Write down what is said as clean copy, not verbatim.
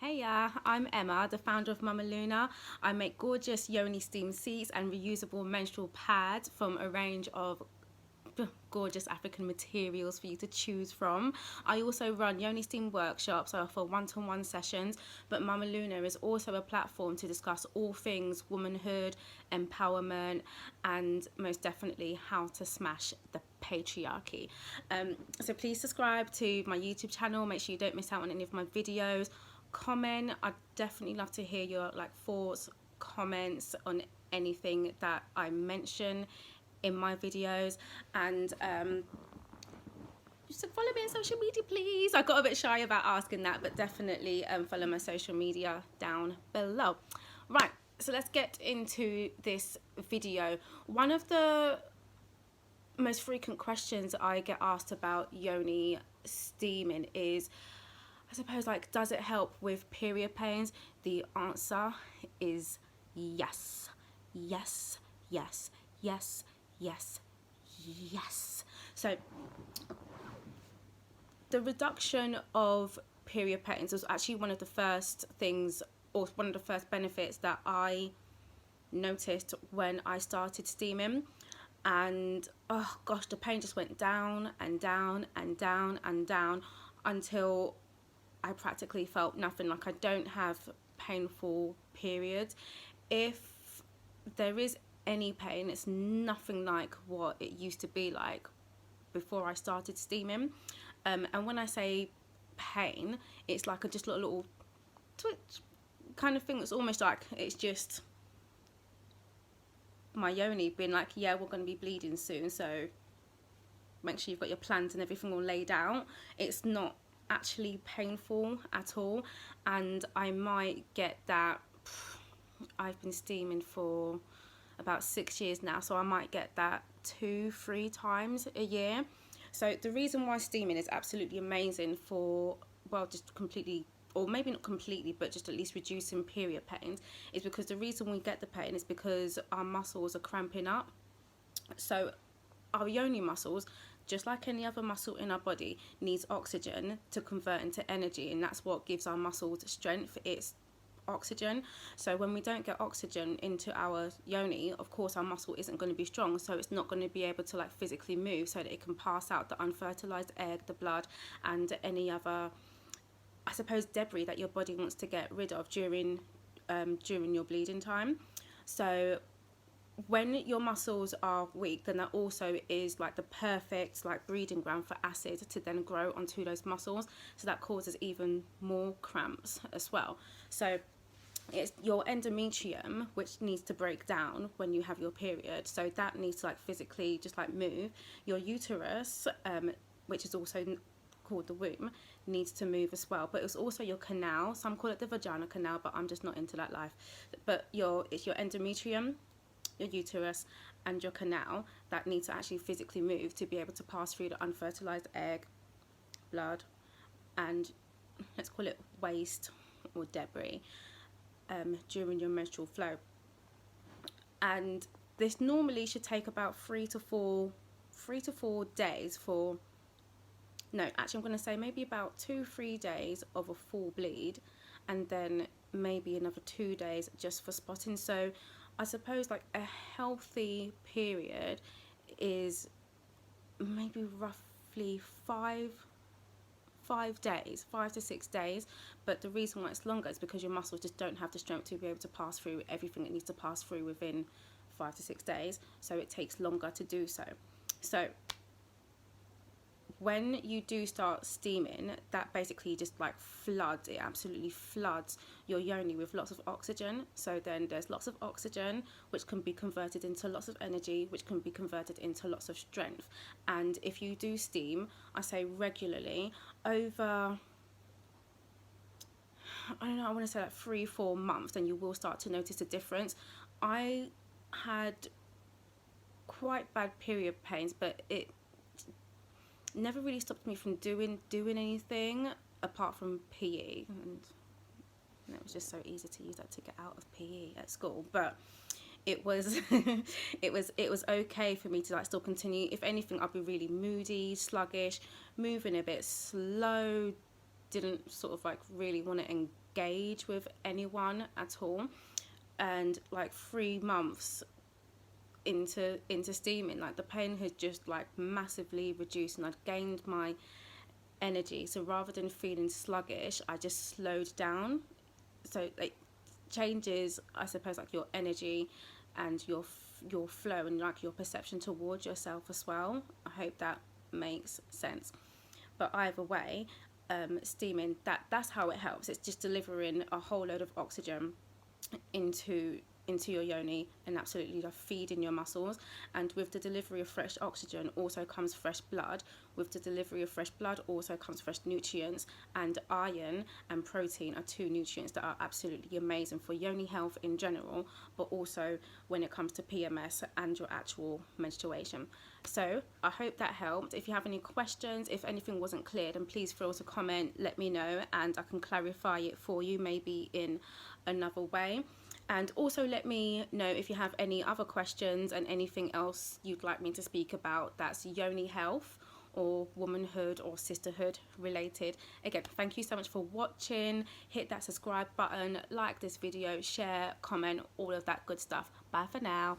Heya, I'm Emma, the founder of Mama Luna. I make gorgeous Yoni steam seats and reusable menstrual pads from a range of gorgeous African materials for you to choose from. I also run Yoni Steam workshops. I offer one-to-one sessions, but Mama Luna is also a platform to discuss all things womanhood, empowerment, and most definitely how to smash the patriarchy. So please subscribe to my YouTube channel. Make sure you don't miss out on any of my videos. Comment. I'd definitely love to hear your thoughts, comments on anything that I mention in my videos, and just follow me on social media, please. I got a bit shy about asking that, but definitely follow my social media down below. Right, so let's get into this video. One of the most frequent questions I get asked about Yoni steaming is, I suppose, does it help with period pains? The answer is yes. Yes, yes, yes, yes, yes. So the reduction of period pains was actually one of the first things, or one of the first benefits that I noticed when I started steaming. And oh gosh, the pain just went down and down and down and down until I practically felt nothing. I don't have painful periods. If there is any pain, it's nothing like what it used to be like before I started steaming. And when I say pain, it's like just a little twitch kind of thing. It's almost like it's just my yoni being like, yeah, we're going to be bleeding soon, so make sure you've got your plans and everything all laid out. It's not actually painful at all, and I might get that. I've been steaming for about 6 years now, so I might get that 2-3 times a year. So the reason why steaming is absolutely amazing for, well, just completely, or maybe not completely, but just at least reducing period pains, is because the reason we get the pain is because our muscles are cramping up. So our yoni muscles, just like any other muscle in our body, needs oxygen to convert into energy, and that's what gives our muscles strength. It's oxygen. So when we don't get oxygen into our yoni, of course our muscle isn't going to be strong, so it's not going to be able to physically move so that it can pass out the unfertilized egg, the blood, and any other, I suppose, debris that your body wants to get rid of during your bleeding time. So when your muscles are weak, then that also is the perfect breeding ground for acid to then grow onto those muscles, so that causes even more cramps as well. So it's your endometrium which needs to break down when you have your period, so that needs to physically just move. Your uterus, which is also called the womb, needs to move as well, but it's also your canal. Some call it the vagina canal, but I'm just not into that life. But it's your endometrium, your uterus, and your canal that need to actually physically move to be able to pass through the unfertilized egg, blood, and let's call it waste or debris during your menstrual flow. And this normally should take about 3 to 4 days for, no, actually I'm going to say maybe about 2-3 days of a full bleed, and then maybe another 2 days just for spotting. So I suppose a healthy period is maybe roughly 5 to 6 days, but the reason why it's longer is because your muscles just don't have the strength to be able to pass through everything it needs to pass through within 5 to 6 days, so it takes longer to do so. So when you do start steaming, that basically just floods, it absolutely floods your yoni with lots of oxygen. So then there's lots of oxygen which can be converted into lots of energy, which can be converted into lots of strength. And if you do steam, I say regularly, over, I don't know, I want to say 3-4 months, then you will start to notice a difference. I had quite bad period pains, but it never really stopped me from doing anything apart from PE, and it was just so easy to use that to get out of PE at school. But it was it was okay for me to still continue. If anything, I'd be really moody, sluggish, moving a bit slow, didn't really want to engage with anyone at all. And like 3 months into steaming, like the pain has just like massively reduced, and I'd gained my energy. So rather than feeling sluggish, I just slowed down. So like changes, I suppose, like your energy and your flow and like your perception towards yourself as well. I hope that makes sense. But either way, steaming, that's how it helps. It's just delivering a whole load of oxygen into your yoni and absolutely like feeding your muscles. And with the delivery of fresh oxygen also comes fresh blood. With the delivery of fresh blood also comes fresh nutrients, and iron and protein are 2 nutrients that are absolutely amazing for yoni health in general, but also when it comes to PMS and your actual menstruation. So I hope that helped. If you have any questions, if anything wasn't clear, then please feel to comment, let me know, and I can clarify it for you maybe in another way. And also let me know if you have any other questions and anything else you'd like me to speak about that's yoni health or womanhood or sisterhood related. Again, thank you so much for watching. Hit that subscribe button, like this video, share, comment, all of that good stuff. Bye for now.